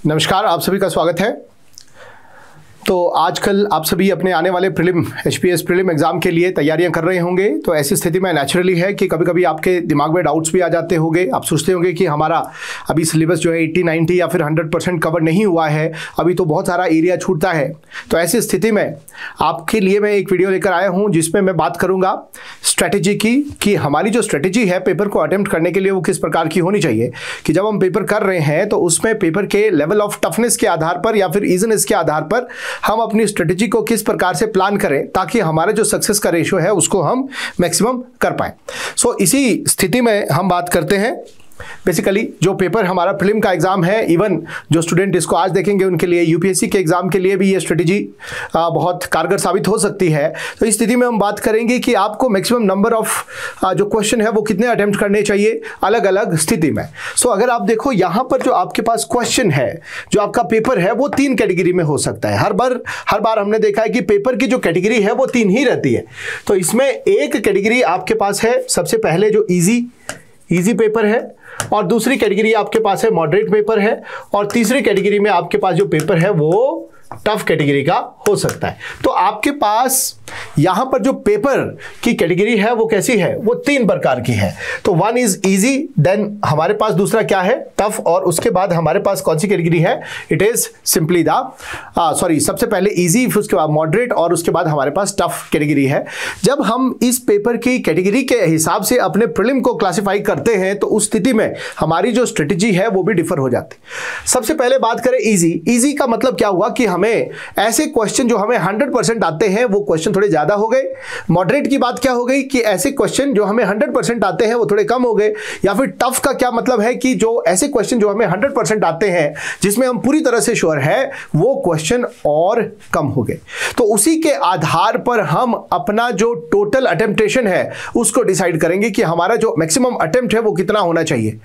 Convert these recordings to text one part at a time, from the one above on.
नमस्कार, आप सभी का स्वागत है। तो आजकल आप सभी अपने आने वाले प्रीलिम एचपीएस प्रीलिम एग्जाम के लिए तैयारियां कर रहे होंगे। तो ऐसी स्थिति में नेचुरली है कि कभी कभी आपके दिमाग में डाउट्स भी आ जाते होंगे। आप सोचते होंगे कि हमारा अभी सिलेबस जो है 80, 90 या फिर 100% कवर नहीं हुआ है, अभी तो बहुत सारा एरिया छूटता है। तो ऐसी स्थिति में आपके लिए मैं एक वीडियो लेकर आया हूँ जिसमें मैं बात करूँगा स्ट्रैटेजी की, कि हमारी जो स्ट्रैटेजी है पेपर को अटेम्प्ट करने के लिए वो किस प्रकार की होनी चाहिए। कि जब हम पेपर कर रहे हैं तो उसमें पेपर के लेवल ऑफ टफनेस के आधार पर या फिर ईजीनेस के आधार पर हम अपनी स्ट्रेटेजी को किस प्रकार से प्लान करें ताकि हमारे जो सक्सेस का रेशियो है उसको हम मैक्सिमम कर पाए। सो इसी स्थिति में हम बात करते हैं बेसिकली जो पेपर हमारा प्रीलिम का एग्जाम है, इवन जो स्टूडेंट इसको आज देखेंगे उनके लिए यूपीएससी के एग्जाम के लिए भी ये स्ट्रेटेजी बहुत कारगर साबित हो सकती है। तो इस स्थिति में हम बात करेंगे कि आपको मैक्सिमम नंबर ऑफ जो क्वेश्चन है वो कितने अटेम्प्ट करने चाहिए अलग अलग स्थिति में। सो अगर आप देखो यहाँ पर जो आपके पास क्वेश्चन है, जो आपका पेपर है वो 3 कैटेगरी में हो सकता है। हर बार हमने देखा है कि पेपर की जो कैटेगरी है वो 3 ही रहती है। तो इसमें एक कैटेगरी आपके पास है सबसे पहले जो इजी पेपर है, और दूसरी कैटेगरी आपके पास है मॉडरेट पेपर है, और तीसरी कैटेगरी में आपके पास जो पेपर है वो टफ कैटेगरी का हो सकता है। तो आपके पास यहां पर जो पेपर की कैटेगरी है वो कैसी है, वो 3 प्रकार की है। तो 1 इज इजी, देन हमारे पास दूसरा क्या है टफ, और उसके बाद हमारे पास कौन सी कैटेगरी है, इट इज सिंपली सबसे पहले इजी, फिर उसके बाद मॉडरेट और उसके बाद हमारे पास टफ कैटेगरी है। जब हम इस पेपर की कैटेगरी के हिसाब से अपने प्रीलिम को क्लासिफाई करते हैं तो उस स्थिति में हमारी जो स्ट्रेटेजी है वो भी डिफर हो जाती है। सबसे पहले बात करें इजी का मतलब क्या हुआ कि हमें ऐसे क्वेश्चन जो हमें 100% आते हैं वो क्वेश्चन थोड़े ज्यादा हो गए। मॉडरेट की बात क्या हो गई कि ऐसे क्वेश्चन जो हमें 100% आते हैं वो थोड़े कम हो गए। या फिर टफ का क्या मतलब है कि जो ऐसे क्वेश्चन जो हमें 100% आते हैं जिसमें हम पूरी तरह से श्योर है वो क्वेश्चन और कम हो गए। तो उसी के आधार पर हम अपना जो टोटल अटेम्प्टेशन है उसको डिसाइड करेंगे कि हमारा जो मैक्सिमम अटेम्प्ट है वो कितना होना चाहिए।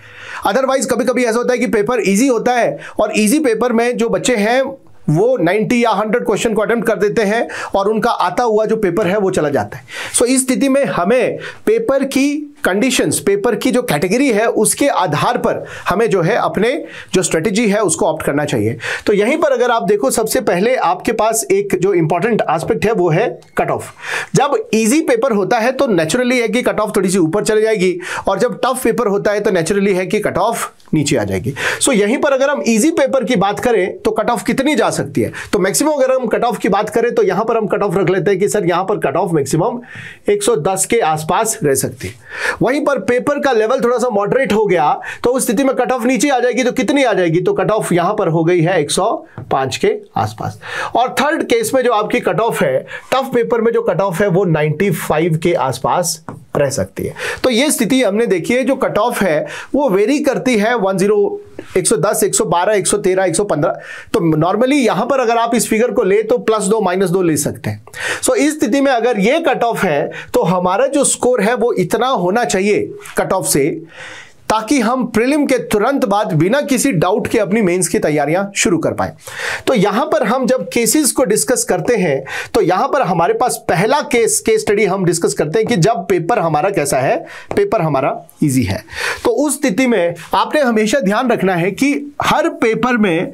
अदरवाइज कभी कभी ऐसा होता है कि पेपर इजी होता है और इजी पेपर में जो बच्चे हैं वो 90 या 100 क्वेश्चन को अटेम्प्ट कर देते हैं और उनका आता हुआ जो पेपर है वो चला जाता है। सो इस स्थिति में हमें पेपर की कंडीशंस, पेपर की जो कैटेगरी है उसके आधार पर हमें जो है अपने जो स्ट्रेटेजी है उसको ऑप्ट करना चाहिए। तो यहीं पर अगर आप देखो सबसे पहले आपके पास एक जो इंपॉर्टेंट एस्पेक्ट है वो है कट ऑफ। जब इजी पेपर होता है तो नेचुरली है कि कट ऑफ थोड़ी सी ऊपर चली जाएगी, और जब टफ पेपर होता है तो नेचुरली है कि कट ऑफ नीचे आ जाएगी। सो यहीं पर अगर हम इजी पेपर की बात करें तो कट ऑफ कितनी जा सकती है, तो मैक्सिमम अगर हम कट ऑफ की बात करें तो यहां पर हम कट ऑफ रख लेते हैं कि सर यहां पर कट ऑफ मैक्सिमम 110 के आसपास रह सकती है। वहीं पर पेपर का लेवल थोड़ा सा मॉडरेट हो गया तो उस स्थिति में कट ऑफ नीचे आ जाएगी, तो कितनी आ जाएगी, तो कट ऑफ यहां पर हो गई है 105 के आसपास। और थर्ड केस में जो आपकी कट ऑफ है टफ पेपर में जो कट ऑफ है वो 95 के आसपास रह सकती है। तो ये स्थिति हमने देखी है, जो कट ऑफ है वो वेरी करती है 110, 112, 113, 115। तो नॉर्मली यहां पर अगर आप इस फिगर को ले तो +2 -2 ले सकते हैं। सो इस स्थिति में अगर ये कट ऑफ है तो हमारा जो स्कोर है वो इतना होना चाहिए कट ऑफ से, ताकि हम प्रीलिम के तुरंत बाद बिना किसी डाउट के अपनी मेंस की तैयारियां शुरू कर पाए। तो यहां पर हम जब केसेस को डिस्कस करते हैं तो यहां पर हमारे पास पहला केस स्टडी हम डिस्कस करते हैं कि जब पेपर हमारा कैसा है, पेपर हमारा इजी है। तो उस स्थिति में आपने हमेशा ध्यान रखना है कि हर पेपर में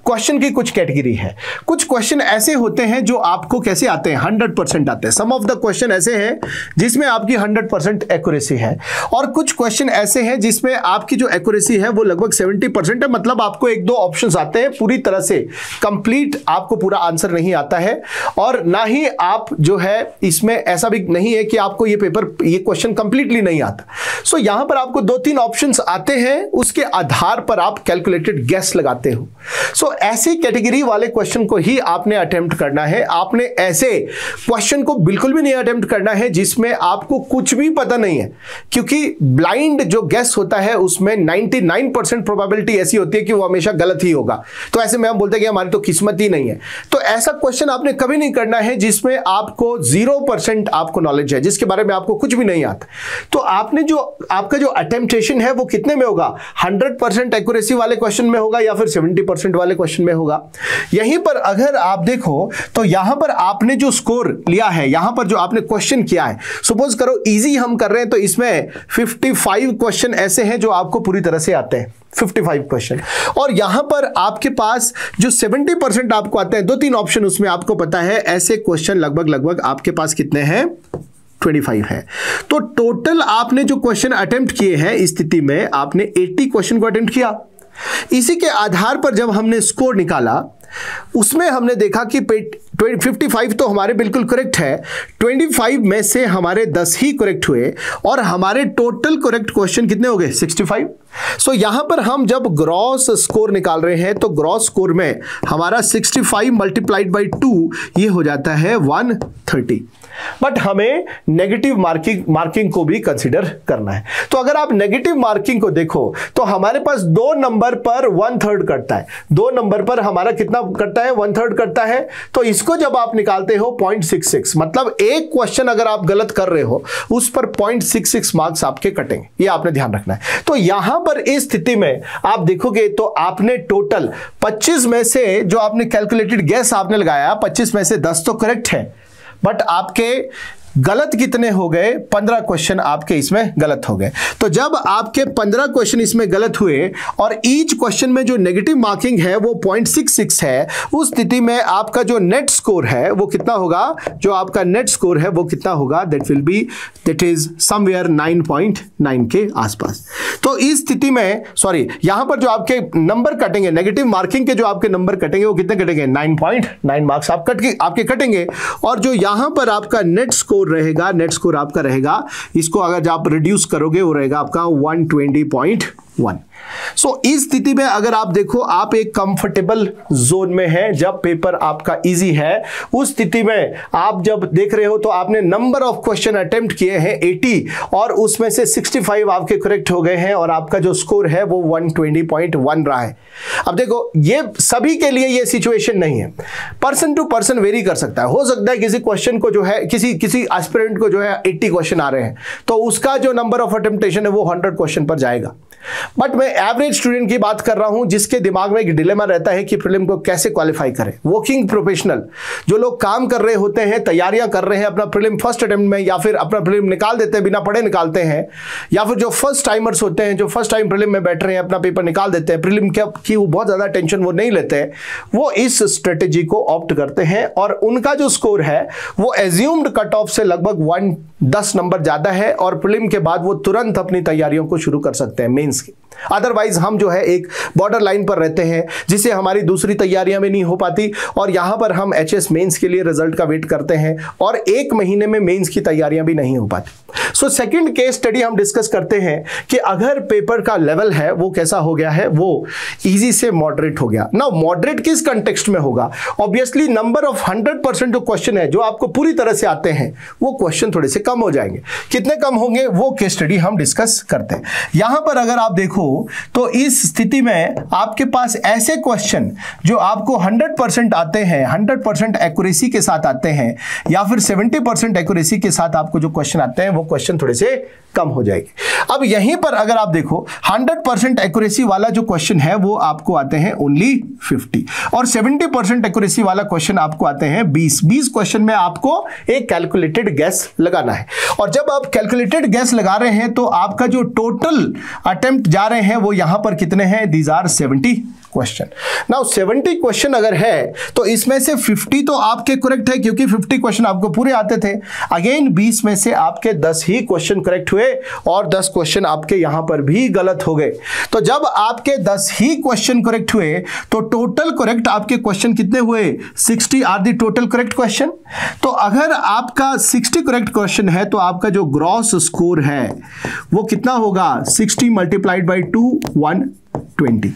क्वेश्चन की कुछ कैटेगरी है। कुछ क्वेश्चन ऐसे होते हैं जो आपको कैसे आते हैं, 100% आते हैं। सम ऑफ द क्वेश्चन ऐसे हैं जिसमें आपकी 100% एक्यूरेसी है, और कुछ क्वेश्चन ऐसे हैं जिसमें आपकी जो एक्यूरेसी है वो लगभग 70% है। मतलब आपको 1-2 ऑप्शंस आते हैं, पूरी तरह से कंप्लीट आपको पूरा आंसर नहीं आता है, और ना ही आप जो है इसमें ऐसा भी नहीं है कि आपको ये क्वेश्चन कंप्लीटली नहीं आता। सो यहां पर आपको 2-3 ऑप्शंस आते हैं, उसके आधार पर आप कैलकुलेटेड गेस लगाते हो। सो ऐसी कैटेगरी वाले क्वेश्चन को ही आपने अटेम्प्ट करना है। आपने ऐसे क्वेश्चन को बिल्कुल भी नहीं अटेम्प्ट करना है जिसमें आपको कुछ भी पता नहीं है, क्योंकि ब्लाइंड जो गेस होता है उसमें 99% प्रोबेबिलिटी ऐसी होती है कि वो हमेशा गलत ही होगा। तो ऐसे में हम बोलते हैं कि हमारी तो किस्मत ही नहीं है। तो ऐसा क्वेश्चन आपने कभी नहीं करना है जिसमें आपको 0% आपको नॉलेज है, जिसके बारे में आपको कुछ भी नहीं आता। तो आपने जो आपका जो अटेम्प्टेशन है वो कितने में होगा, 100% एक्यूरेसी वाले क्वेश्चन में होगा या फिर 70% वाले क्वेश्चन में होगा। यहीं पर अगर आप देखो तो यहां पर आपने जो स्कोर लिया है, यहां पर जो आपने क्वेश्चन किया है, सपोज करो इजी हम कर रहे हैं तो इसमें 55 क्वेश्चन ऐसे हैं जो आपको पूरी तरह से आते हैं, 55 क्वेश्चन। और यहां पर आपके पास जो 70% आपको आते हैं, 2-3 ऑप्शन उसमें आपको पता है, ऐसे क्वेश्चन लगभग आपके पास कितने हैं, 25 है। तो टोटल आपने जो क्वेश्चन अटेम्प्ट किए हैं, इस स्थिति में आपने 80 क्वेश्चन को अटेम्प्ट किया। इसी के आधार पर जब हमने स्कोर निकाला, उसमें हमने देखा कि 55 तो हमारे बिल्कुल करेक्ट है, 25 में से हमारे 10 ही करेक्ट हुए और हमारे टोटल करेक्ट क्वेश्चन कितने हो गए, 65। सो यहां पर हम जब ग्रॉस स्कोर निकाल रहे हैं तो ग्रॉस स्कोर में हमारा 65 मल्टीप्लाइड बाई 2 ये हो जाता है 130। बट हमें नेगेटिव मार्किंग को भी कंसीडर करना है। तो अगर आप नेगेटिव मार्किंग को देखो तो हमारे पास 2 नंबर पर 1/3 कटता है, 2 नंबर पर हमारा कितना कटता है, 1/3 कटता है। तो इसको जब आप निकालते हो 0.66, मतलब एक क्वेश्चन अगर आप गलत कर रहे हो उस पर 0.66 मार्क्स आपके कटेंगे, ये आपने ध्यान रखना है। तो यहां पर इस स्थिति में आप देखोगे तो आपने टोटल 25 में से जो आपने कैलकुलेटेड गेस आपने लगाया, 25 में से 10 तो करेक्ट है, बट आपके गलत कितने हो गए, 15 क्वेश्चन आपके इसमें गलत हो गए। तो जब आपके 15 क्वेश्चन इसमें गलत हुए और ईच क्वेश्चन में जो नेगेटिव मार्किंग है वो 0.66 है, उस स्थिति में आपका जो नेट स्कोर है वो कितना होगा, जो आपका नेट स्कोर है वो कितना होगा, दैट इज समवेयर 9.9 के आसपास। तो इस स्थिति में यहां पर जो आपके नंबर कटेंगे, नेगेटिव मार्किंग के जो आपके नंबर कटेंगे वो कितने कटेंगे, 9.9 मार्क्स आपके कटेंगे। और जो यहां पर आपका नेट स्कोर रहेगा, नेट स्कोर आपका रहेगा, इसको अगर आप रिड्यूस करोगे वो रहेगा आपका 120.1। सो इस स्थिति में अगर आप देखो, आप एक कंफर्टेबल जोन में हैं, जब पेपर आपका इजी है, उस स्थिति में आप जब देख रहे हो तो आपने नंबर ऑफ क्वेश्चन अटेम्प्ट किए हैं 80 और उसमें से 65 आपके करेक्ट हो गए हैं और आपका जो स्कोर है वो 120.1 रहा है। अब देखो, ये सभी के लिए ये सिचुएशन नहीं है, पर्सन टू पर्सन वेरी कर सकता है। हो सकता है किसी क्वेश्चन को जो है, किसी एस्पिरेंट को जो है 80 क्वेश्चन आ रहे हैं तो उसका जो नंबर ऑफ अटेम्प्टेशन है वो 100 क्वेश्चन पर जाएगा। बट मैं एवरेज स्टूडेंट की बात कर रहा हूं जिसके दिमाग में एक डिलेमा रहता है कि प्रीलिम को कैसे क्वालिफाई करें। वर्किंग प्रोफेशनल जो लोग काम कर रहे होते हैं, तैयारियां कर रहे हैं अपना प्रीलिम फर्स्ट अटेम्प्ट में, या फिर अपना प्रीलिम निकाल देते हैं, बिना पढ़े निकालते हैं, या फिर जो फर्स्ट टाइमर्स होते हैं जो फर्स्ट टाइम प्रीलिम में बैठ रहे हैं, अपना पेपर निकाल देते हैं, प्रीलिम की वो बहुत ज्यादा टेंशन वो नहीं लेते हैं, वो इस स्ट्रेटेजी को ऑप्ट करते हैं और उनका जो स्कोर है वो एज्यूम्ड कट ऑफ से लगभग 10 नंबर ज्यादा है और प्रीलिम के बाद वो तुरंत अपनी तैयारियों को शुरू कर सकते हैं मेंस की। अदरवाइज हम जो है एक बॉर्डर लाइन पर रहते हैं जिससे हमारी दूसरी तैयारियां भी नहीं हो पाती और यहां पर हम एचएस मेंस के लिए रिजल्ट का वेट करते हैं और 1 महीने में मेंस की तैयारियां भी नहीं हो पाती। सो सेकंड केस स्टडी हम डिस्कस करते हैं कि अगर पेपर का लेवल है वो कैसा हो गया है, वो इजी से मॉडरेट हो गया। नाउ मॉडरेट किस कंटेक्स्ट में होगा, ऑब्वियसली नंबर ऑफ 100% जो क्वेश्चन है जो आपको पूरी तरह से आते हैं वो क्वेश्चन थोड़े से कम हो जाएंगे। कितने कम होंगे वो केस स्टडी हम डिस्कस करते हैं। यहां पर अगर आप देखो तो इस स्थिति में आपके पास ऐसे क्वेश्चन जो आपको 100% आते हैं, 100% एक्यूरेसी के साथ आते हैं, या फिर 70% एक्यूरेसी के साथ आपको जो क्वेश्चन आते हैं वो क्वेश्चन थोड़े से कम हो जाएगी। अब यहीं पर अगर आप देखो 100% एक्यूरेसी वाला जो क्वेश्चन है वो आपको आते हैं ओनली 50 और 70% एक्यूरेसी वाला क्वेश्चन आपको आते हैं 20 क्वेश्चन में आपको एक कैलकुलेटेड गैस लगाना है। और जब आप कैलकुलेटेड गैस लगा रहे हैं तो आपका जो टोटल अटेम्प्ट जा रहे हैं वो यहां पर कितने हैं, these are 70 question. Now 70 question अगर है तो इसमें से 50 तो आपके करेक्ट है क्योंकि 50 क्वेश्चन आपको पूरे आते थे। अगेन 20 में से आपके 10 ही क्वेश्चन करेक्ट हुए और 10 क्वेश्चन आपके यहां पर भी गलत हो गए। तो जब आपके 10 ही क्वेश्चन करेक्ट हुए तो टोटल करेक्ट आपके क्वेश्चन कितने हुए, 60 are the total correct question. तो अगर आपका 60 करेक्ट क्वेश्चन है तो आपका जो ग्रॉस स्कोर है वो कितना होगा, 60 मल्टीप्लाइड बाई 2 120।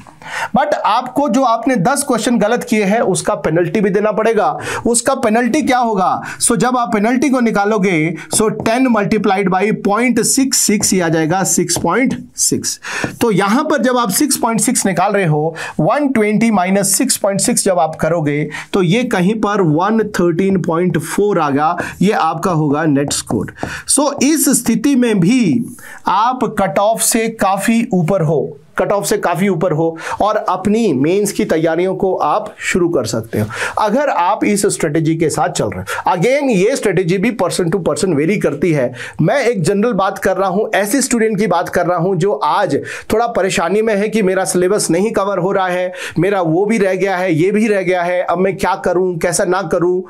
बट आपको जो आपने 10 क्वेश्चन गलत किए हैं उसका पेनल्टी भी देना पड़ेगा। उसका पेनल्टी क्या होगा, सो जब आप पेनल्टी को निकालोगे सो 10 मल्टीप्लाइड बाई 0.66 ये आ जाएगा 6.6। तो यहां पर जब आप 6.6 निकाल रहे हो 120 माइनस 6.6 जब आप करोगे तो ये कहीं पर 113.4 आएगा, ये आपका होगा नेट स्कोर। सो इस स्थिति में भी आप कट ऑफ से काफी ऊपर हो, कट ऑफ से काफ़ी ऊपर हो और अपनी मेंस की तैयारियों को आप शुरू कर सकते हो अगर आप इस स्ट्रेटेजी के साथ चल रहे हो। अगेन ये स्ट्रेटेजी भी पर्सन टू पर्सन वेरी करती है। मैं एक जनरल बात कर रहा हूं, ऐसे स्टूडेंट की बात कर रहा हूं जो आज थोड़ा परेशानी में है कि मेरा सिलेबस नहीं कवर हो रहा है, मेरा वो भी रह गया है, ये भी रह गया है, अब मैं क्या करूं, कैसा ना करूं।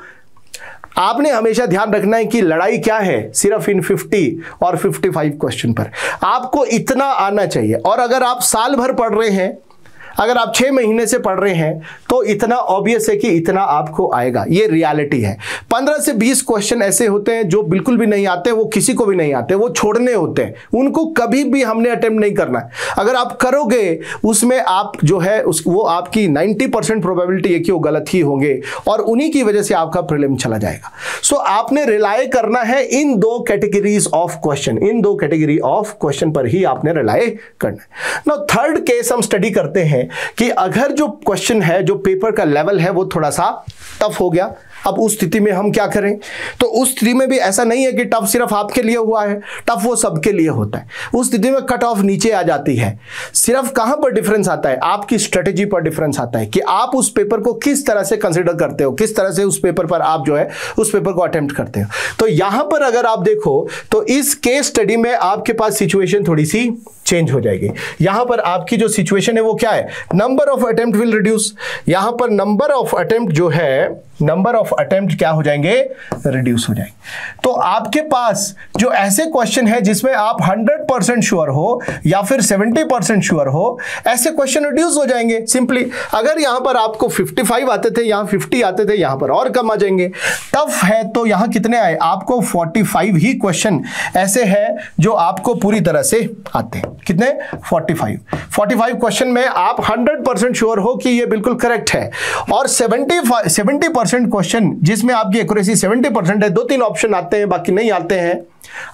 आपने हमेशा ध्यान रखना है कि लड़ाई क्या है, सिर्फ इन 50 और 55 क्वेश्चन पर आपको इतना आना चाहिए। और अगर आप साल भर पढ़ रहे हैं, अगर आप 6 महीने से पढ़ रहे हैं तो इतना ऑब्वियस है कि इतना आपको आएगा, ये रियलिटी है। 15 से 20 क्वेश्चन ऐसे होते हैं जो बिल्कुल भी नहीं आते, वो किसी को भी नहीं आते, वो छोड़ने होते हैं, उनको कभी भी हमने अटेम्प्ट नहीं करना है। अगर आप करोगे उसमें आप जो है वो आपकी 90% प्रोबेबिलिटी है कि वो गलत ही होंगे और उन्हीं की वजह से आपका प्रीलिम चला जाएगा। सो आपने रिलाय करना है इन 2 categories of question, in 2 category of question पर ही आपने रिलाय करना है। नाउ थर्ड केस हम स्टडी करते हैं कि अगर जो क्वेश्चन है, जो पेपर का लेवल है वो थोड़ा सा टफ हो गया, अब उस स्थिति में हम क्या करें। तो उस स्थिति में भी ऐसा नहीं है कि टफ सिर्फ आपके लिए हुआ है, टफ वो सबके लिए होता है। उस स्थिति में कट ऑफ नीचे आ जाती है। सिर्फ कहां पर डिफरेंस आता है, आपकी स्ट्रेटेजी पर डिफरेंस आता है कि आप उस पेपर को किस तरह से कंसिडर करते हो, किस तरह से उस पेपर पर आप जो है उस पेपर को अटेम्प्ट करते हो। तो यहां पर अगर आप देखो तो इस केस स्टडी में आपके पास सिचुएशन थोड़ी सी चेंज हो जाएगी। यहां पर आपकी जो सिचुएशन है वो क्या है, number of attempt will reduce. यहां पर नंबर ऑफ अटेम्प्ट जो है, नंबर ऑफ अटेम्प्ट क्या हो जाएंगे, रिड्यूस हो जाएंगे। तो आपके पास जो ऐसे क्वेश्चन है जिसमें आप 100% श्योर हो या फिर 70% श्योर हो, ऐसे क्वेश्चन रिड्यूस हो जाएंगे सिंपली। अगर यहां पर आपको 55 आते थे, यहां 50 आते थे, यहां पर और कम आ जाएंगे। टफ है तो यहां कितने आए, आपको 45 ही क्वेश्चन ऐसे है जो आपको पूरी तरह से आते हैं। कितने, 45 क्वेश्चन में आप 100% श्योर हो कि ये बिल्कुल करेक्ट है। और 70% क्वेश्चन जिसमें आपकी एक्यूरेसी 70% है, 2-3 ऑप्शन आते हैं, बाकी नहीं आते हैं,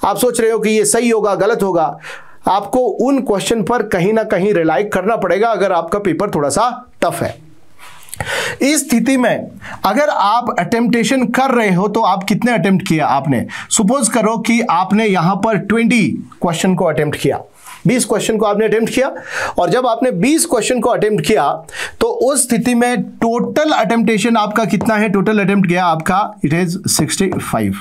आप सोच रहे हो कि ये सही होगा, गलत होगा, आपको उन क्वेश्चन पर कहीं ना कहीं रिलाई करना पड़ेगा अगर आपका पेपर थोड़ा सा टफ है। इस स्थिति में अगर आप अटेम्प्टेशन कर रहे हो तो आप कितने अटेम्प्ट किया आपने, सपोज करो कि आपने यहां पर 20 क्वेश्चन को अटेम्प्ट किया, 20 क्वेश्चन को आपने अटेम्प्ट किया। और जब आपने 20 क्वेश्चन को अटेम्प्ट किया तो उस स्थिति में टोटल अटेम्प्टेशन आपका कितना है, टोटल अटेम्प्ट गया आपका, इट इज 65।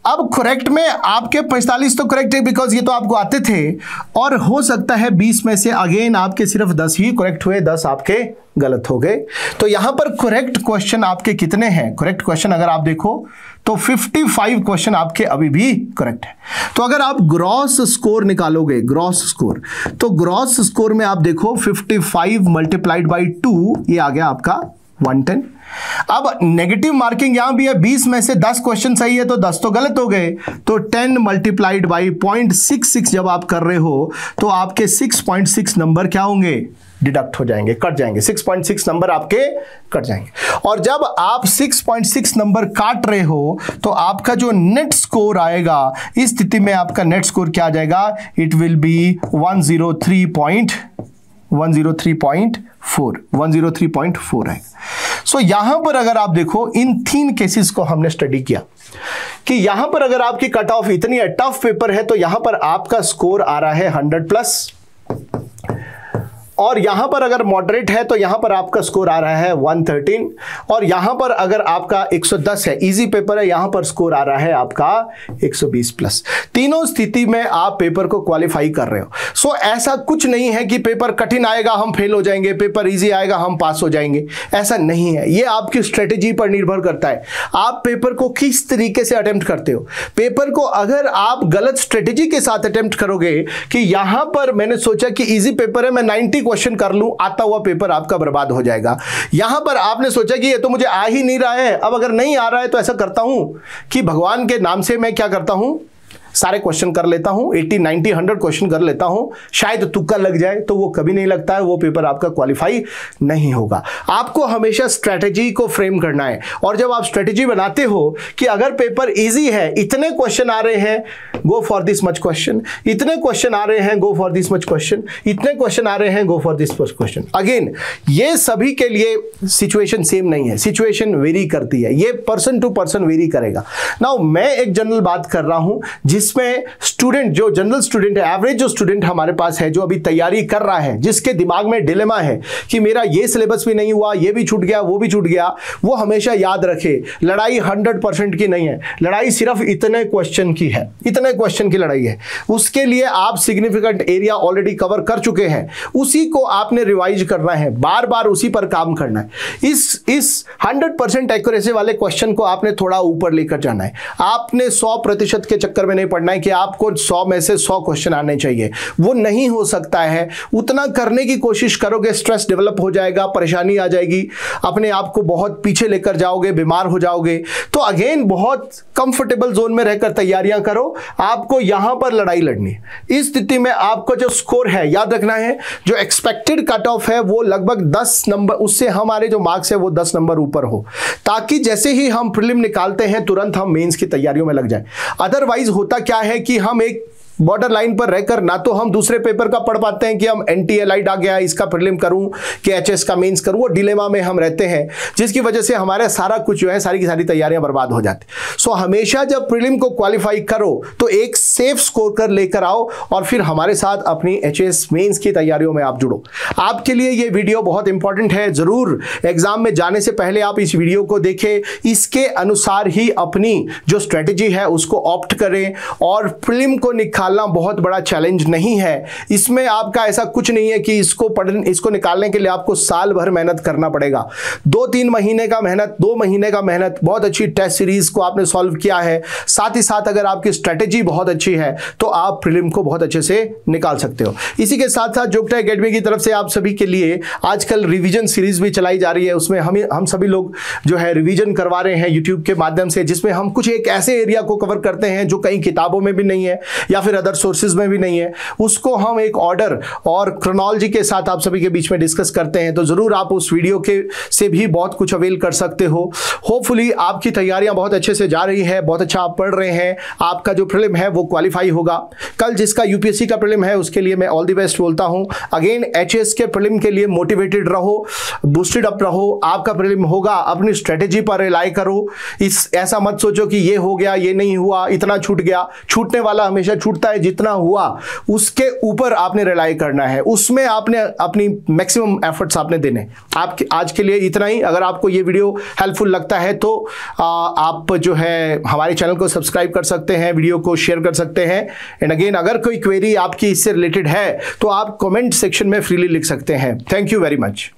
अब करेक्ट में आपके 45 तो करेक्ट है बिकॉज ये तो आपको आते थे, और हो सकता है 20 में से अगेन आपके सिर्फ 10 ही करेक्ट हुए, 10 आपके गलत हो गए। तो यहां पर करेक्ट क्वेश्चन आपके कितने हैं, करेक्ट क्वेश्चन अगर आप देखो तो 55 क्वेश्चन आपके अभी भी करेक्ट है। तो अगर आप ग्रॉस स्कोर निकालोगे, ग्रॉस स्कोर, तो ग्रॉस स्कोर में आप देखो 55 मल्टीप्लाइड बाई 2, ये आ गया आपका 110। अब नेगेटिव मार्किंग यहां भी है, 20 में से 10 क्वेश्चन सही है तो 10 तो गलत हो गए। तो 10 मल्टीप्लाइड बाई 0.66 जब आप कर रहे हो तो आपके 6.6 नंबर क्या होंगे, डिडक्ट हो जाएंगे, कट जाएंगे, 6.6 नंबर आपके कट जाएंगे। और जब आप 6.6 नंबर काट रहे हो तो आपका जो नेट स्कोर आएगा, इस स्थिति में आपका नेट स्कोर क्या आ जाएगा, इट विल बी 103.4 है। सो यहां पर अगर आप देखो इन 3 केसेस को हमने स्टडी किया कि यहां पर अगर आपकी कट ऑफ इतनी है, टफ पेपर है, तो यहां पर आपका स्कोर आ रहा है 100+, और यहां पर अगर मॉडरेट है तो यहां पर आपका स्कोर आ रहा है 113, और यहां पर अगर आपका 110 है, इजी पेपर है, यहां पर स्कोर आ रहा है आपका 120+। तीनों स्थिति में आप पेपर को क्वालिफाई कर रहे हो। सो ऐसा कुछ नहीं है कि पेपर कठिन आएगा हम फेल हो जाएंगे, पेपर इजी आएगा हम पास हो जाएंगे, ऐसा नहीं है। ये आपकी स्ट्रेटेजी पर निर्भर करता है, आप पेपर को किस तरीके से अटेम्प्ट करते हो। पेपर को अगर आप गलत स्ट्रेटेजी के साथ अटेम्प्ट करोगे कि यहां पर मैंने सोचा कि इजी पेपर है, मैं 90 क्वेश्चन कर लूं, आता हुआ पेपर आपका बर्बाद हो जाएगा। यहां पर आपने सोचा कि ये तो मुझे आ ही नहीं रहा है, अब अगर नहीं आ रहा है तो ऐसा करता हूं कि भगवान के नाम से मैं क्या करता हूं, सारे क्वेश्चन कर लेता हूं, 80, 90, 100 क्वेश्चन कर लेता हूं, शायद तुक्का लग जाए, तो वो कभी नहीं लगता है, वो पेपर आपका क्वालिफाई नहीं होगा। आपको हमेशा स्ट्रेटेजी को फ्रेम करना है, और जब आप स्ट्रेटेजी बनाते हो कि अगर पेपर इजी है, इतने क्वेश्चन आ रहे हैं, go for this much question, इतने क्वेश्चन आ रहे हैं, go for this much question, इतने क्वेश्चन आ रहे हैं, go for this much question. Again ये सभी के लिए सिचुएशन सेम नहीं है, सिचुएशन वेरी करती है, ये पर्सन टू पर्सन वेरी करेगा। नाउ मैं एक जनरल बात कर रहा हूं इसमें स्टूडेंट जो जनरल स्टूडेंट है, एवरेज जो स्टूडेंट हमारे पास है, जो अभी तैयारी कर रहा है, जिसके दिमाग में डिलेमा है कि मेरा ये सिलेबस भी नहीं हुआ, ये भी छूट गया, वो भी छूट गया, वो हमेशा याद रखे लड़ाई 100% की नहीं है, लड़ाई सिर्फ इतने क्वेश्चन की है, इतने क्वेश्चन की लड़ाई है। उसके लिए आप सिग्निफिकेंट एरिया ऑलरेडी कवर कर चुके हैं, उसी को आपने रिवाइज करना है, बार बार उसी पर काम करना है। इस 100% एक्यूरेसी वाले क्वेश्चन को आपने थोड़ा ऊपर लेकर जाना है। आपने 100% के चक्कर में नहीं पड़ना है कि आपको 100 में से 100 क्वेश्चन आने चाहिए, वो नहीं हो सकता है। उतना करने की कोशिश करोगे, स्ट्रेस डेवलप हो जाएगा, परेशानी आ जाएगी, अपने आप को बहुत पीछे लेकर जाओगे, बीमार हो जाओगे। तो अगेन बहुत कंफर्टेबल जोन में रहकर तैयारियां करो, आपको यहां पर लड़ाई लड़नी है। इस स्थिति में आपको जो स्कोर है याद रखना है, जो एक्सपेक्टेड कट ऑफ है वो लगभग 10 नंबर, उससे हमारे जो मार्क्स है वो 10 नंबर ऊपर हो, ताकि जैसे ही हम प्रीलिम निकालते हैं तुरंत हम मेंस की तैयारियों में लग जाए। अदरवाइज होता क्या है कि हम एक बॉर्डर लाइन पर रहकर ना तो हम दूसरे पेपर का पढ़ पाते हैं कि हम एनटीएलाइट आ गया, इसका प्रीलिम करूं कि एचएस का मेंस करूं, वो डिलेमा में हम रहते हैं, जिसकी वजह से हमारे सारा कुछ जो है, सारी की सारी तैयारियां बर्बाद हो जाती। सो हमेशा जब प्रीलिम को क्वालिफाई करो तो एक सेफ स्कोर कर लेकर आओ और फिर हमारे साथ अपनी एचएस मेंस की तैयारियों में आप जुड़ो। आपके लिए ये वीडियो बहुत इंपॉर्टेंट है, जरूर एग्जाम में जाने से पहले आप इस वीडियो को देखें, इसके अनुसार ही अपनी जो स्ट्रेटेजी है उसको ऑप्ट करें। और प्रीलिम को निकालना बहुत बड़ा चैलेंज नहीं है, इसमें आपका ऐसा कुछ नहीं है कि इसको निकालने के लिए आपको साल भर मेहनत करना पड़ेगा। 2-3 महीने का मेहनत, 2 महीने का मेहनत, बहुत अच्छी टेस्ट सीरीज को आपने सॉल्व किया है, साथ ही साथ अगर आपकी स्ट्रेटेजी बहुत अच्छी है तो आप प्रीलिम को बहुत अच्छे से निकाल सकते हो। इसी के साथ साथ जोग्टा एकेडमी की तरफ से आप सभी के लिए आजकल रिवीजन सीरीज भी चलाई जा रही है, उसमें हम सभी लोग जो है रिवीजन करवा रहे हैं यूट्यूब के माध्यम से, जिसमें हम कुछ एक ऐसे एरिया को कवर करते हैं जो कई किताबों में भी नहीं है या फिर अदर सोर्सेज में भी नहीं है, उसको हम एक ऑर्डर और क्रोनोलॉजी के साथ आप सभी के बीच में डिस्कस करते हैं। तो जरूर आप उस वीडियो के से भी बहुत कुछ अवेल कर सकते हो। होपफुली आपकी तैयारियां बहुत अच्छे से जा रही है, बहुत अच्छा आप पढ़ रहे हैं, आपका जो प्रीलिम है वो क्वालिफाई होगा। कल जिसका यूपीएससी का प्रीलिम है उसके लिए मैं ऑल द बेस्ट बोलता हूं। अगेन एचएस के प्रीलिम के लिए मोटिवेटेड रहो, बूस्टेड अप रहो, आपका प्रीलिम होगा, अपनी स्ट्रेटेजी पर रिलाई करो। ऐसा मत सोचो कि ये हो गया, ये नहीं हुआ, इतना छूट गया। छूटने वाला हमेशा छूटता है, जितना हुआ उसके ऊपर आपने रिलाई करना है, उसमें आपने अपनी मैक्सिमम एफर्ट्स आपने देने। आपके आज के लिए इतना ही। अगर आपको ये वीडियो हेल्पफुल लगता है तो आप जो है हमारे चैनल को सब्सक्राइब कर सकते हैं, वीडियो को शेयर कर सकते हैं। एंड अगेन अगर कोई क्वेरी आपकी इससे रिलेटेड है तो आप कमेंट सेक्शन में फ्रीली लिख सकते हैं। Thank you very much.